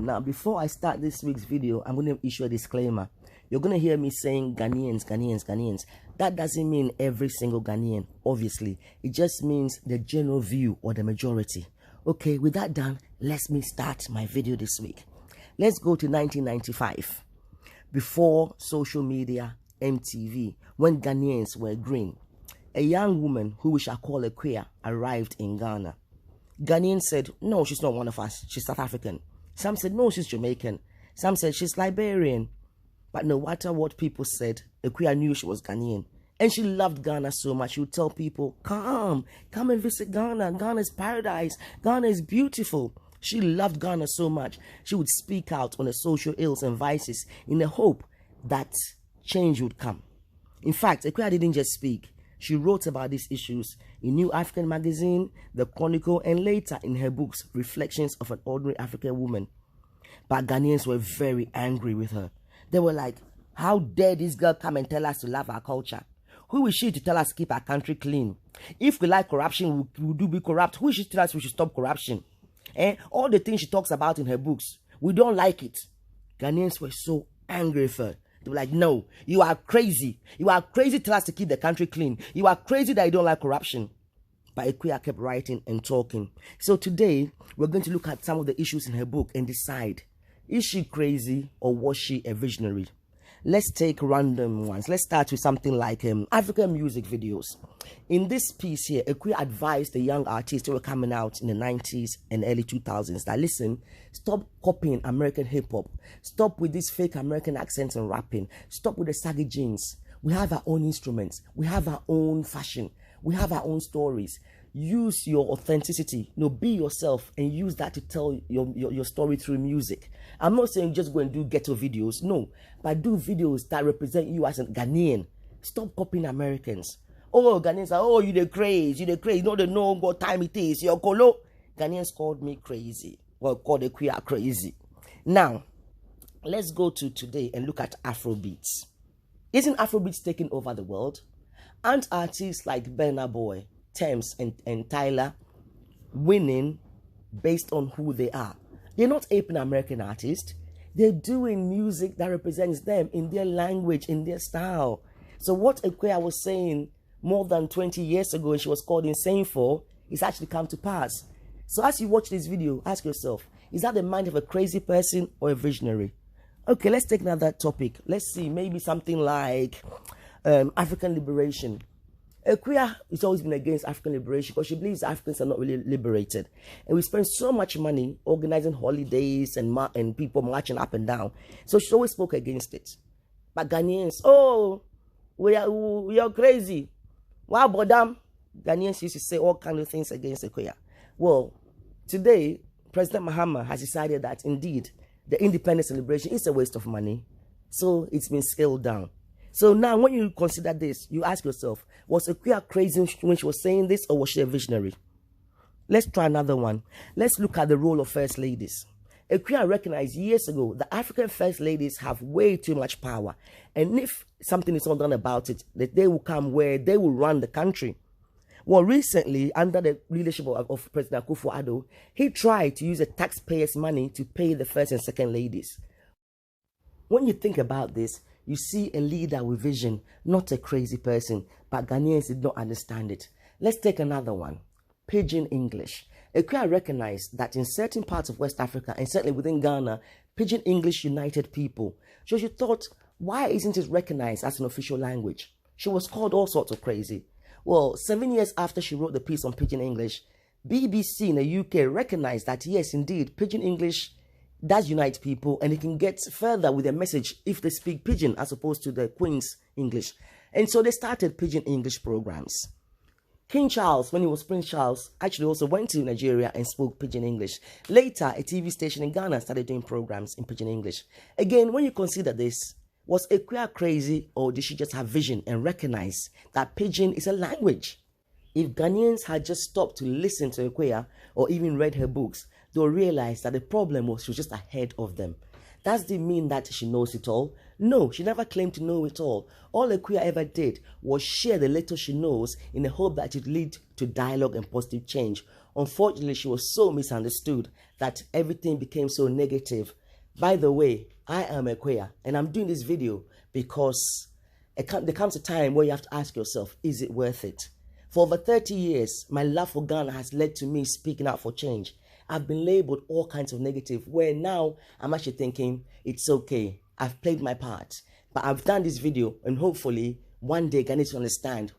Now, before I start this week's video, I'm going to issue a disclaimer. You're going to hear me saying Ghanaians. That doesn't mean every single Ghanaian, obviously. It just means the general view or the majority. Okay, with that done, let me start my video this week. Let's go to 1995. Before social media, MTV, when Ghanaians were green. A young woman who we shall call a queer arrived in Ghana. Ghanaians said, no, she's not one of us. She's South African. Some said, no, she's Jamaican. Some said, she's Liberian. But no matter what people said, Akua knew she was Ghanaian. And she loved Ghana so much, she would tell people, come and visit Ghana. Ghana is paradise. Ghana is beautiful. She loved Ghana so much, she would speak out on the social ills and vices in the hope that change would come. In fact, Akua didn't just speak. She wrote about these issues in New African Magazine, The Chronicle, and later in her books, Reflections of an Ordinary African Woman. But Ghanaians were very angry with her. They were like, how dare this girl come and tell us to love our culture? Who is she to tell us to keep our country clean? If we like corruption, we do be corrupt. Who is she to tell us we should stop corruption? All the things she talks about in her books, we don't like it. Ghanaians were so angry with her. They were like, no, you are crazy. You are crazy to tell us to keep the country clean. You are crazy that you don't like corruption. But Akua kept writing and talking. So today, we're going to look at some of the issues in her book and decide, is she crazy or was she a visionary? Let's take random ones. Let's start with something like African music videos. In this piece here, Akua advised the young artists who were coming out in the 90s and early 2000s that, listen, stop copying American hip-hop. Stop with this fake American accents and rapping. Stop with the saggy jeans. We have our own instruments. We have our own fashion. We have our own stories. Use your authenticity. Be yourself and use that to tell your story through music. I'm not saying just go and do ghetto videos. No. But do videos that represent you as a Ghanaian. Stop copying Americans. Oh, Ghanaians are, oh, you the crazy. You the crazy. No, they know what time it is. You're colo. Ghanaians called me crazy. Well, called Akua crazy. Now, let's go to today and look at Afrobeats. Isn't Afrobeats taking over the world? Aren't artists like Burna Boy, Tems, and Tyler winning based on who they are? They're not aping American artists. They're doing music that represents them in their language, in their style. So what Akua was saying more than 20 years ago and she was called insane for, is actually come to pass. So as you watch this video, ask yourself, is that the mind of a crazy person or a visionary? Okay, let's take another topic. Let's see, maybe something like African liberation. Akua has always been against African liberation because she believes Africans are not really liberated. And we spend so much money organizing holidays and people marching up and down. So she always spoke against it. But Ghanaians, oh, we are crazy. Wow, Bodam. Ghanaians used to say all kinds of things against Akua. Well, today, President Mahama has decided that indeed, the independence celebration is a waste of money. So it's been scaled down. So now when you consider this, you ask yourself, was Akua crazy when she was saying this or was she a visionary? Let's try another one. Let's look at the role of first ladies. Akua recognized years ago that African first ladies have way too much power. And if something is not done about it, that they will come where they will run the country. Well, recently, under the leadership of President Akufo-Addo, he tried to use the taxpayers' money to pay the first and second ladies. When you think about this, you see a leader with vision, not a crazy person, but Ghanaians did not understand it. Let's take another one. Pidgin English. Akua recognized that in certain parts of West Africa, and certainly within Ghana, Pidgin English united people. So she thought, why isn't it recognized as an official language? She was called all sorts of crazy. Well, 7 years after she wrote the piece on Pidgin English, BBC in the UK recognized that yes, indeed, Pidgin English does unite people and it can get further with their message if they speak Pidgin as opposed to the Queen's English. And so they started Pidgin English programs. King Charles, when he was Prince Charles, actually also went to Nigeria and spoke Pidgin English. Later, a TV station in Ghana started doing programs in Pidgin English. Again, when you consider this, was Akua crazy or did she just have vision and recognize that Pidgin is a language? If Ghanaians had just stopped to listen to Akua or even read her books, they'll realize that the problem was she was just ahead of them. Does it mean that she knows it all? No, she never claimed to know it all. All Aquia ever did was share the little she knows in the hope that it would lead to dialogue and positive change. Unfortunately, she was so misunderstood that everything became so negative. By the way, I am Aquia, and I'm doing this video because there comes a time where you have to ask yourself, is it worth it? For over 30 years, my love for Ghana has led to me speaking out for change. I've been labeled all kinds of negative, where now I'm actually thinking, it's okay, I've played my part. But I've done this video, and hopefully one day Ghanaians will understand